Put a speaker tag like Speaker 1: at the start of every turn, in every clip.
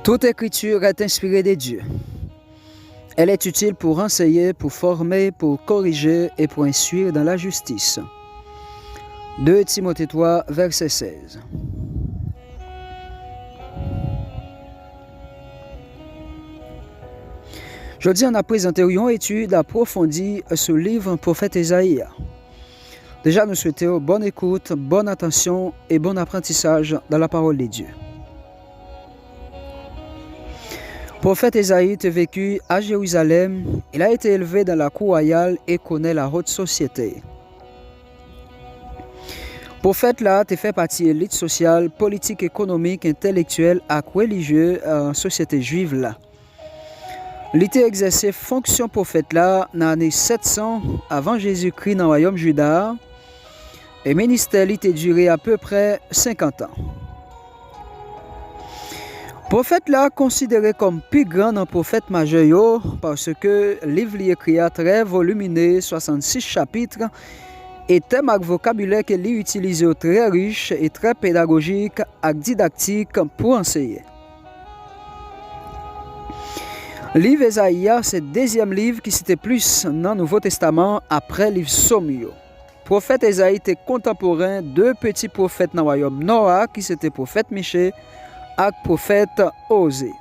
Speaker 1: Toute écriture est inspirée de Dieu. Elle est utile pour enseigner, pour former, pour corriger et pour instruire dans la justice. 2 Timothée 3, verset 16. Aujourd'hui, on a présenté une étude approfondie sur le livre prophète Ésaïe. Déjà, nous souhaitons bonne écoute, bonne attention et bon apprentissage dans la parole de Dieu. Le prophète Ésaïe était vécu à Jérusalem. Il a été élevé dans la cour royale et connaît la haute société. Le prophète là a fait partie de l'élite sociale, politique, économique, intellectuelle et religieuse en société juive là. Il a exercé fonction prophète là dans l'année 700 avant Jésus-Christ dans le royaume Juda. Et le ministère a duré à peu près 50 ans. Le prophète là considéré comme plus grand dans le prophète majeur parce que le livre écrit à très volumineux, 66 chapitres, et thème avec vocabulaire qu'il utilise très riche et très pédagogique et didactique pour enseigner. Le livre Ésaïe, c'est le deuxième livre qui citait plus dans le Nouveau Testament après le livre Somme. Le prophète Ésaïe était contemporain de deux petits prophètes dans le royaume Noah qui c'était le prophète Michée et le prophète Osée.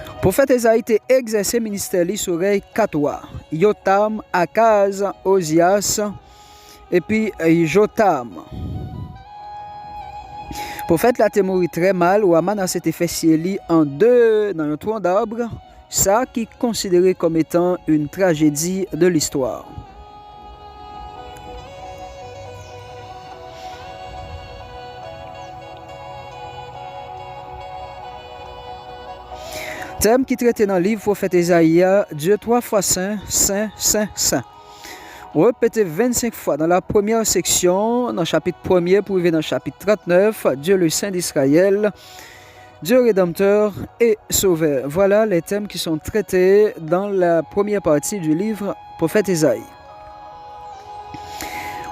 Speaker 1: Le prophète Ésaïe a exercé le ministère sur les 4 rois, Yotam, Akaz, Osias et puis Jotam. Le prophète là a mouru très mal, ou Aman a été fait scier en deux dans un tronc d'arbre, ça qui est considéré comme étant une tragédie de l'histoire. Thème qui traité dans le livre prophète Ésaïe, Dieu 3 fois saint, saint, saint, saint. Répété 25 fois dans la première section, dans le chapitre 1er pour arriver dans le chapitre 39, Dieu le Saint d'Israël, Dieu rédempteur et sauveur. Voilà les thèmes qui sont traités dans la première partie du livre prophète Ésaïe.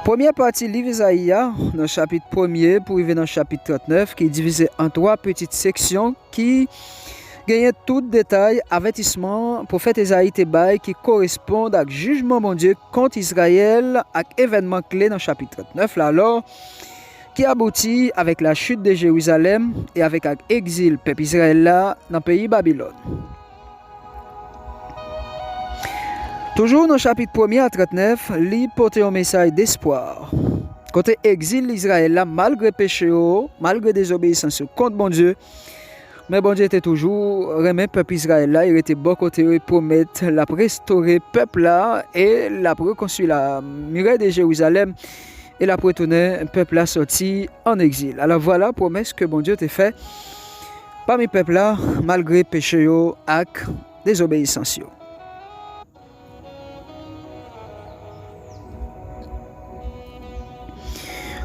Speaker 1: Première partie du livre Ésaïe, dans le chapitre 1er pour arriver dans le chapitre 39, qui est divisé en 3 petites sections qui gagne tout détail, avertissement, prophète Ésaïe Tebaï qui correspondent à jugement mon Dieu contre Israël, à événement clé dans le chapitre 39, là, alors, qui aboutit avec la chute de Jérusalem et avec l'exil peuple Israël là dans le pays Babylone. Toujours dans le chapitre 1er à 39, il porte un message d'espoir. Côté exil d'Israël là, malgré péché, malgré désobéissance contre mon Dieu, mais bon Dieu était toujours remis peuple Israël là, il était bon côté pour mettre la restaurer peuple là et la reconstruire la muraille de Jérusalem et la retourner peuple là sorti en exil. Alors voilà promesse que bon Dieu t'a fait parmi peuple là malgré péché et désobéissance.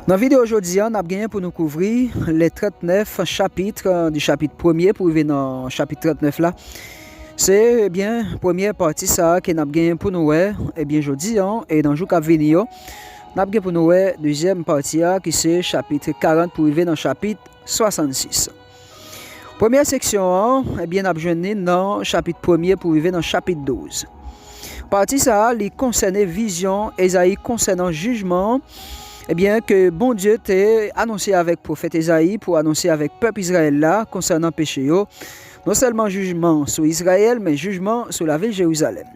Speaker 1: Dans la vidéo aujourd'hui, on a gagné pour nous couvrir les 39 chapitres du chapitre 1er pour arriver dans le chapitre 39 là. C'est bien la première partie ça qui n'a gagné pour nous et bien aujourd'hui et dans le jour qui venir, on a gagné pour nous deuxième partie qui c'est chapitre 40 pour arriver dans le chapitre 66. Première section et bien on a joué dans le chapitre 1er pour arriver dans le chapitre 12. Partie ça, il concerne vision, Ésaïe concernant jugement. Eh bien, que bon Dieu t'a annoncé avec le prophète Ésaïe pour annoncer avec le peuple Israël là concernant le péché, non seulement jugement sur Israël, mais jugement sur la ville de Jérusalem.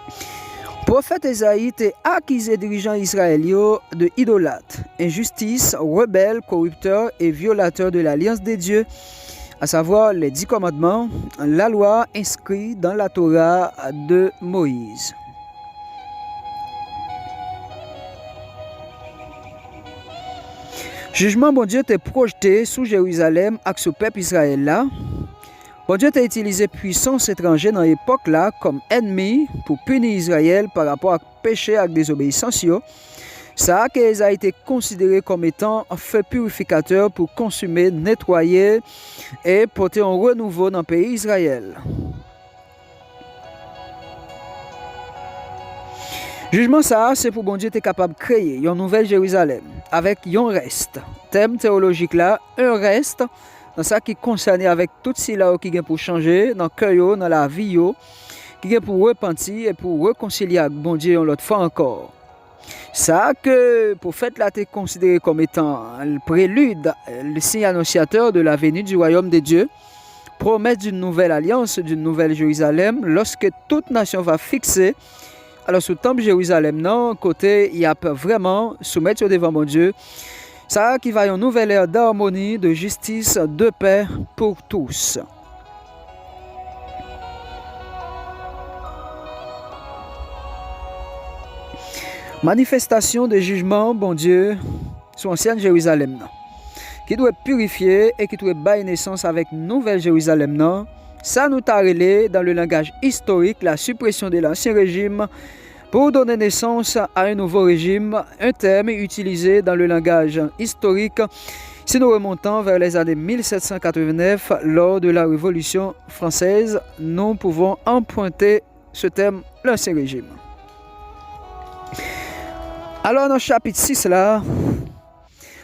Speaker 1: Le prophète Ésaïe t'a accusé dirigeants israéliens de idolâtres, injustice, rebelles, corrupteurs et violateurs de l'alliance des dieux, à savoir les 10 commandements, la loi inscrite dans la Torah de Moïse. Jugement bon Dieu t'est projeté sous Jérusalem avec ce peuple Israël là. Bon Dieu t'a utilisé puissance étrangère dans l'époque là comme ennemi pour punir Israël par rapport à péché et désobéissance. Ça a été considéré comme étant un feu purificateur pour consumer, nettoyer et porter un renouveau dans le pays Israël. Jugement ça, c'est pour bon Dieu être capable de créer une nouvelle Jérusalem avec un reste. Thème théologique là, un reste dans ça qui concerne avec tout ce là qui est pour changer dans le cœur, dans la vie, qui est pour repentir et pour réconcilier avec bon Dieu une autre fois encore. Ça que pour fait là est considéré comme étant le prélude, le signe annonciateur de la venue du royaume de Dieu, promesse d'une nouvelle alliance, d'une nouvelle Jérusalem, lorsque toute nation va fixer. Alors sous le temple Jérusalem, non, côté il y a vraiment soumettre devant mon Dieu. Ça qui va une nouvelle ère d'harmonie, de justice, de paix pour tous. Manifestation de jugement, bon Dieu, sur ancienne Jérusalem, non, qui doit purifier et qui doit bailler naissance avec nouvelle Jérusalem, non. Ça nous t'a relé dans le langage historique la suppression de l'ancien régime pour donner naissance à un nouveau régime, un terme utilisé dans le langage historique si nous remontons vers les années 1789 lors de la Révolution française, nous pouvons emprunter ce terme, l'ancien régime. Alors dans le chapitre 6 là,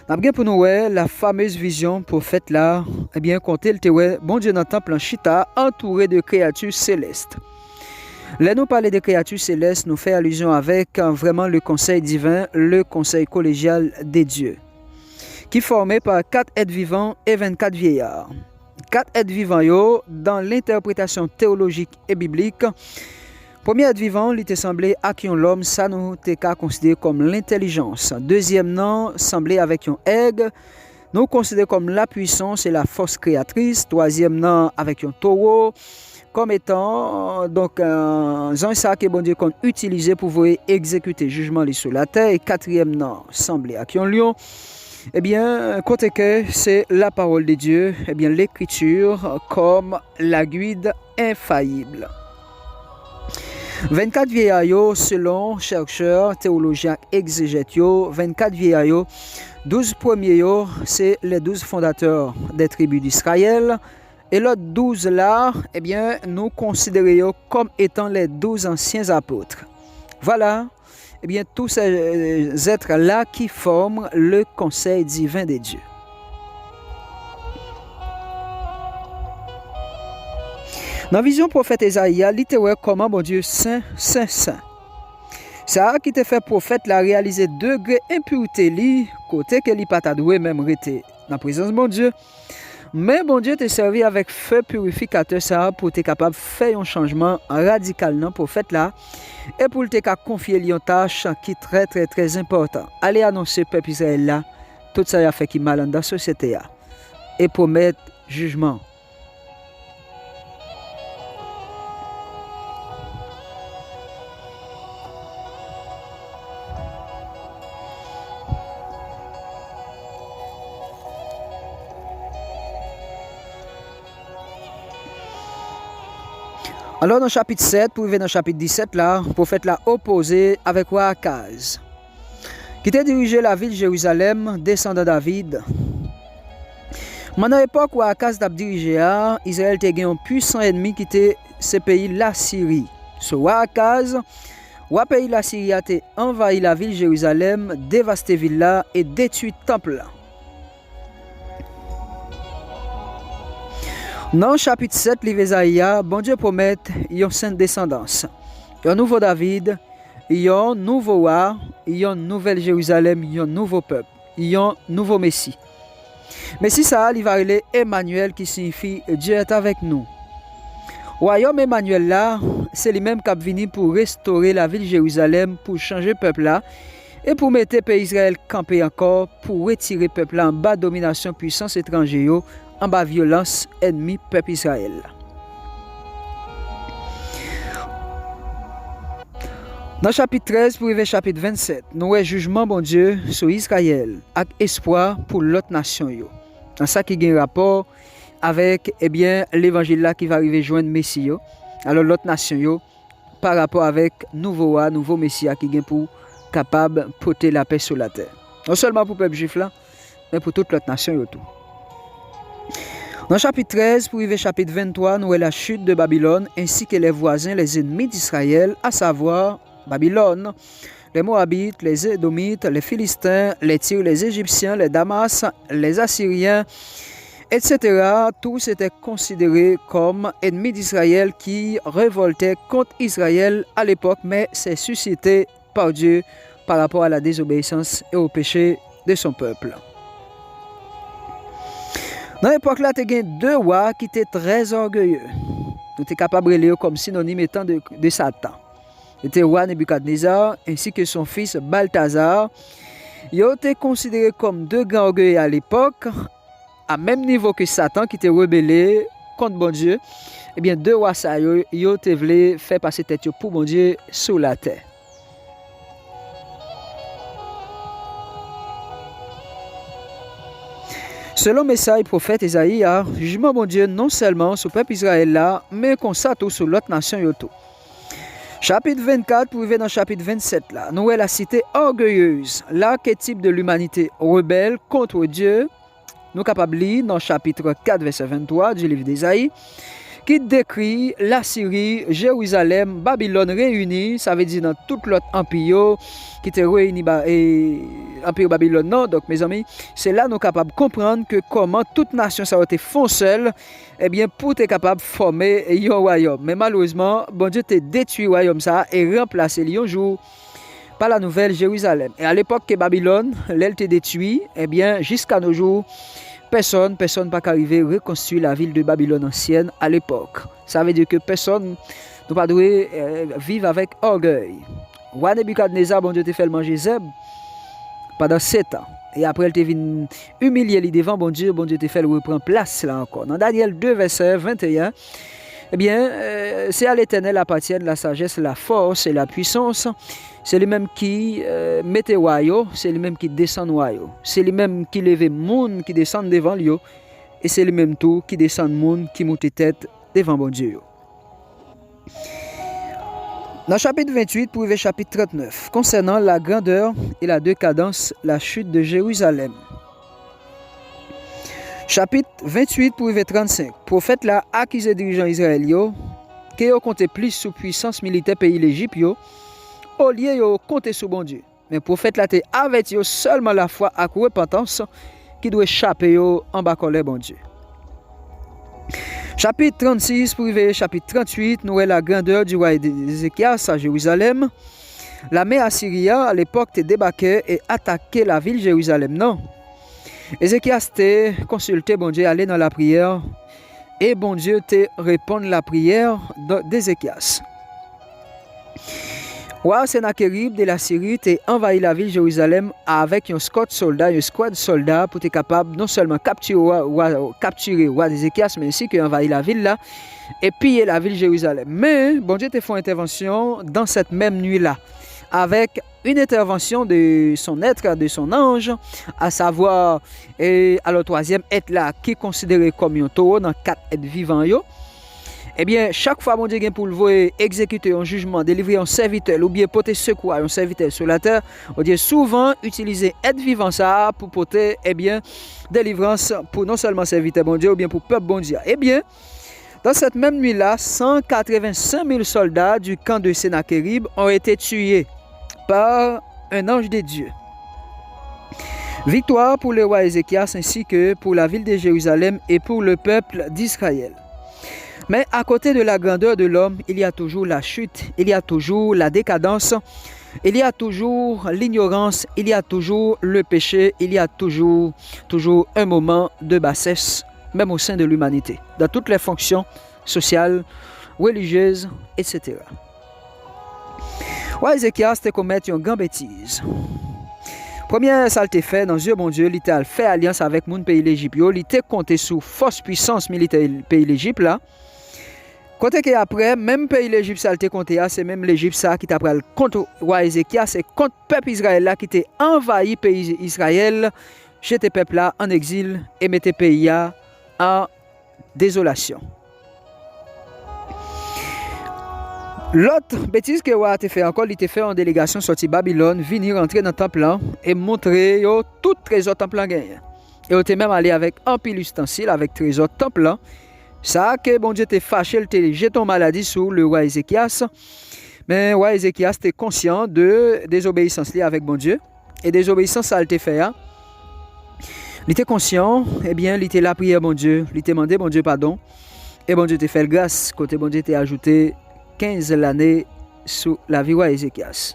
Speaker 1: nous avons pour nous la fameuse vision prophète là, eh bien compter le bon Dieu dans le temple en Chita entouré de créatures célestes. Là nous parler des créatures célestes nous fait allusion avec vraiment le conseil divin, le conseil collégial des dieux, qui est formé par 4 êtres vivants et 24 vieillards. 4 êtres vivants yo, dans l'interprétation théologique et biblique. Premier être vivant, il était semblé à qui l'homme, ça nous était considéré comme l'intelligence. Deuxième nom, semblé avec un aigle, nous considéré comme la puissance et la force créatrice. Troisième nom, avec un taureau, comme étant donc un ça que bon Dieu qu'on utilisé pour vous exécuter jugement sur la terre. Et quatrième nom, semblé à qui un lion. Eh bien, côté que c'est la parole de Dieu, eh bien l'écriture comme la guide infaillible. 24 vieillards selon chercheurs, théologiens, exégètes, 24 vieillards, 12 premiers, c'est les 12 fondateurs des tribus d'Israël. Et les 12 là, eh bien, nous considérons comme étant les 12 anciens apôtres. Voilà, eh bien, tous ces êtres là qui forment le conseil divin de Dieu. Dans la vision prophète Esaïe, il te voit comment bon Dieu saint, saint, saint. Ça qui te fait prophète la réaliser degré impureté li, côté que li pas ta doué même rete dans la présence de bon Dieu. Mais bon Dieu te servi avec feu purificateur ça pour te capable faire un changement radical dans prophète là et pour te confier une tâche qui est très important. Allez annoncer peuple Israël là tout ça a fait qui mal dans la société là et promettre jugement. Alors dans le chapitre 7, pour arriver dans le chapitre 17, là, le prophète l'a opposé avec roi Akaz, qui était dirigé la ville de Jérusalem, descendant David. Maintenant, à l'époque où Akaz a dirigé, Israël était un puissant ennemi qui était ce pays, la Syrie. Ce roi Akaz, le pays la Syrie a envahi la ville de Jérusalem, dévasté la ville là et détruit le temple là. Dans le chapitre 7, livre Esaïe, bon Dieu promet une sainte descendance, un nouveau David, un nouveau roi, une nouvelle Jérusalem, un nouveau peuple, un nouveau Messie. Messie ça, il va aller Emmanuel qui signifie Dieu est avec nous. Royaume Emmanuel là, c'est lui-même qui a venu pour restaurer la ville de Jérusalem, pour changer le peuple là, et pour mettre le pays Israël campé encore, pour retirer le peuple là en bas de domination puissance étrangère, en bas violence ennemi peuple Israël. Dans le chapitre 13 pour arriver au chapitre 27, nous avons jugement bon Dieu sur Israël avec espoir pour l'autre nation. Dans ça qui a un rapport avec l'évangile là qui va arriver joindre Messie yo. Alors l'autre nation yo par rapport avec nouveau Messie qui vient pour capable porter la paix sur la terre. Non seulement pour le peuple juif là, mais pour toute l'autre nation yo tout. Dans le chapitre 13, pour arriver au chapitre 23, nous avons la chute de Babylone ainsi que les voisins, les ennemis d'Israël, à savoir Babylone, les Moabites, les Édomites, les Philistins, les Tyrs, les Égyptiens, les Damas, les Assyriens, etc. Tous étaient considérés comme ennemis d'Israël qui révoltaient contre Israël à l'époque, mais c'est suscité par Dieu par rapport à la désobéissance et au péché de son peuple. Dans l'époque là, tu as deux rois qui étaient très orgueilleux. Nous sommes capables de les comme synonyme étant de Satan. C'était le roi Nebuchadnezzar ainsi que son fils Balthazar. Ils ont été considérés comme deux grands orgueilleux à l'époque, à même niveau que Satan qui était rebellé contre bon Dieu. Eh bien, deux rois ça, ils ont voulu faire passer tête pour bon Dieu sur la terre. Selon message prophète Isaïe, jugement bon Dieu non seulement sur le peuple Israël là, mais qu'on s'attend sur l'autre nation yoto. Chapitre 24 pour arriver dans chapitre 27 là, nous avons la cité orgueilleuse, l'archétype de l'humanité rebelle contre Dieu. Nous sommes capables de lire dans chapitre 4 verset 23 du livre d'Isaïe, qui décrit la Syrie, Jérusalem, Babylone réunis, ça veut dire dans tout l'autre empire qui était réuni empire Babylone. Non, donc mes amis, c'est là nous sommes capables de comprendre que comment toute nation ça a été font seul, eh bien pour être capable de former un royaume. Mais malheureusement, bon Dieu t'a détruit le royaume ça et remplacé un jour par la nouvelle Jérusalem. Et à l'époque que Babylone, elle était détruite, eh bien jusqu'à nos jours, personne pas arrivé à reconstruire la ville de Babylone ancienne à l'époque. Ça veut dire que personne ne pas vivre avec orgueil. Roi Nebuchadnezzar, bon Dieu, t'a fait le manger Zeb pendant 7 ans. Et après, elle t'a venu humilier les devant, bon Dieu t'a fait le reprendre place là encore. Dans Daniel 2, verset 21, eh bien, c'est à l'Éternel appartiennent la sagesse, la force et la puissance. C'est lui-même qui mette royaux, c'est lui-même qui descend royaux. C'est lui-même qui lève monde qui descend devant lui. Et c'est lui-même tout qui descend monde qui monte tête devant bon Dieu. Dans le chapitre 28 pour arriver au chapitre 39, concernant la grandeur et la décadence, la chute de Jérusalem. Chapitre 28 pour arriver 35, prophète l'a accusé dirigeant israélien qui ont compté plus sous puissance militaire pays l'Égypte au lieu de compter sur bon Dieu. Mais le prophète l'a averti seulement la foi à repentance qui doit échapper en bas colère bon Dieu. Chapitre 36 pour arriver chapitre 38, nous avons la grandeur du roi d'Ézéchias à Jérusalem. L'armée assyrienne à l'époque était débarquée et attaqué la ville de Jérusalem. Non. Ézéchias t'a consulté bon Dieu, aller dans la prière et bon Dieu t'a répondu la prière d'Ézéchias. Roi Sennacherib de la Syrie a envahi la ville de Jérusalem avec un squad soldat pour être capable non seulement capturer le roi d'Ézéchias, mais aussi envahir la ville là et piller la ville de Jérusalem. Mais bon Dieu a fait une intervention dans cette même nuit là, avec une intervention de son être, de son ange, à savoir le troisième être là qui est considéré comme un taureau dans 4 êtres vivants. Eh bien, chaque fois, mon Dieu, pour le voir exécuter un jugement, délivrer un serviteur ou bien porter secours à un serviteur sur la terre, on dit souvent utiliser être vivant ça pour porter délivrance pour non seulement serviteur bon Dieu ou bien pour peuple bon Dieu. Eh bien, dans cette même nuit-là, 185 000 soldats du camp de Sennacherib ont été tués par un ange de Dieu. Victoire pour le roi Ézéchias ainsi que pour la ville de Jérusalem et pour le peuple d'Israël. Mais à côté de la grandeur de l'homme, il y a toujours la chute, il y a toujours la décadence, il y a toujours l'ignorance, il y a toujours le péché, il y a toujours un moment de bassesse, même au sein de l'humanité, dans toutes les fonctions sociales, religieuses, etc. Ouais, Ézéchias te commettre une grande bêtise. Première saleté fait dans Dieu, bon Dieu, il a fait alliance avec mon pays l'Égypte, il a compté sous force puissance militaire pays l'Égypte là. Côté que après, même pays l'Égypte, ça a été compté, c'est même l'Égypte ça qui t'a pris contre le roi Ézéchias, c'est contre le peuple Israël là qui t'a envahi pays Israël, jeté peuple là en exil et mettait pays en désolation. L'autre bêtise que roi a fait encore, il a fait en délégation sorti Babylone, venir rentrer dans le temple là et montrer tout trésor temple là gagné. Et on était même allé avec un pile ustensile avec trésor temple là. Ça que bon Dieu t'est fâché, il t'a jeté ton maladie sur le roi Ézéchias. Mais le roi Ézéchias était conscient de désobéissance liée avec bon Dieu et désobéissance ça il t'a fait. Hein? Il était conscient, eh bien, il était là prier bon Dieu, il t'a demandé bon Dieu pardon et bon Dieu t'a fait grâce côté bon Dieu t'a ajouté 15 l'année sous la vie de Ézéchias.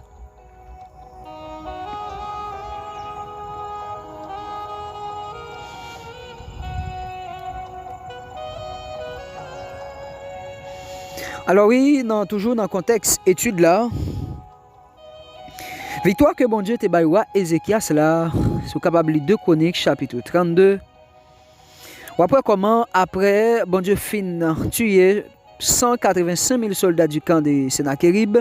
Speaker 1: Alors oui, toujours dans le contexte étude là, victoire que bon Dieu te baille roi Ézéchias là, sous capable de 2 Chroniques chapitre 32. Ou après comment après bon Dieu fin tuer 185 000 soldats du camp de Sennacherib.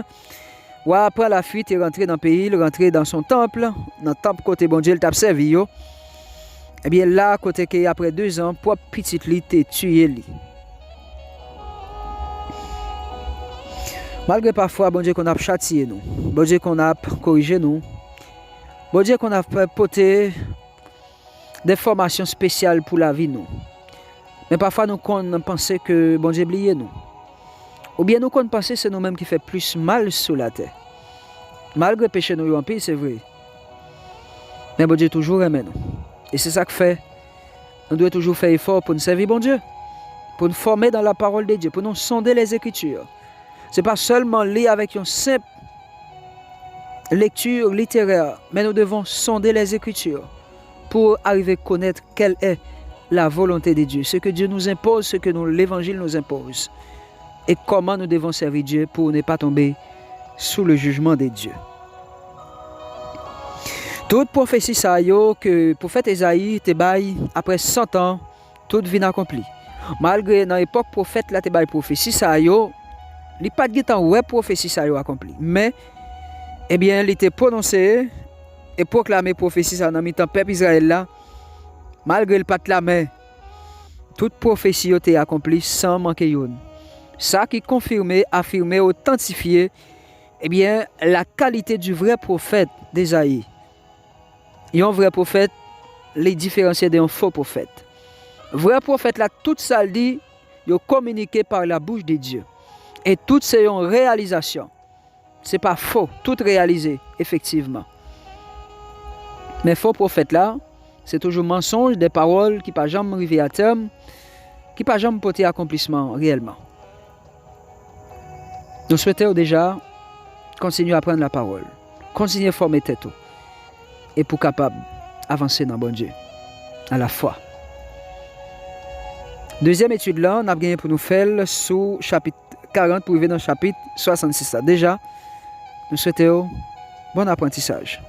Speaker 1: Ou après la fuite, il est rentré dans le pays, il est rentré dans son temple, dans le temple côté bon Dieu, il t'a servi. Et bien là, côté que après 2 ans, pour petit lit, t'es tué lui. Malgré parfois, bon Dieu qu'on a châtié nous, bon Dieu qu'on a corrigé nous, bon Dieu qu'on a porté des formations spéciales pour la vie nous. Mais parfois nous pensons que bon Dieu oublié nous. Ou bien nous pensons que c'est nous-mêmes qui fait plus mal sur la terre. Malgré péché nous en pile, c'est vrai. Mais bon Dieu toujours aime nous. Et c'est ça que fait. On doit toujours faire effort pour nous servir bon Dieu. Pour nous former dans la parole de Dieu. Pour nous sonder les Écritures. Ce n'est pas seulement lire avec une simple lecture littéraire. Mais nous devons sonder les Écritures. Pour arriver à connaître quelle est la volonté de Dieu. Ce que Dieu nous impose, ce que l'Évangile nous impose. Et comment nous devons servir Dieu pour ne pas tomber sous le jugement de Dieu. Toute prophétie ça que le prophète Esaïe te baille après 100 ans, toute vie accomplie. Malgré dans l'époque prophète là te baille prophétie ça il pas de temps ouais prophétie ça accompli. Mais eh bien il était prononcé et proclamé prophétie ça dans le temps peuple Israël là. Malgré le pas de la main, toute prophétie a été accomplie sans manquer une. Ça qui confirmait, affirmait, authentifiait eh bien, la qualité du vrai prophète d'Esaïe. Et un vrai prophète, les différencier d'un faux prophète. Vrai prophète, là, tout ça dit, il communiqué par la bouche de Dieu. Et tout c'est une réalisation. Ce n'est pas faux, tout réalisé, effectivement. Mais faux prophète là, c'est toujours mensonge, des paroles qui ne peuvent jamais arriver à terme, qui ne peuvent jamais porter accomplissement réellement. Nous souhaitons déjà continuer à apprendre la parole, continuer à former tête et pour capable avancer dans bon Dieu, à la foi. Deuxième étude là, on a gagné pour nous faire sous chapitre 40 pour arriver dans le chapitre 66. Déjà, nous souhaitons bon apprentissage.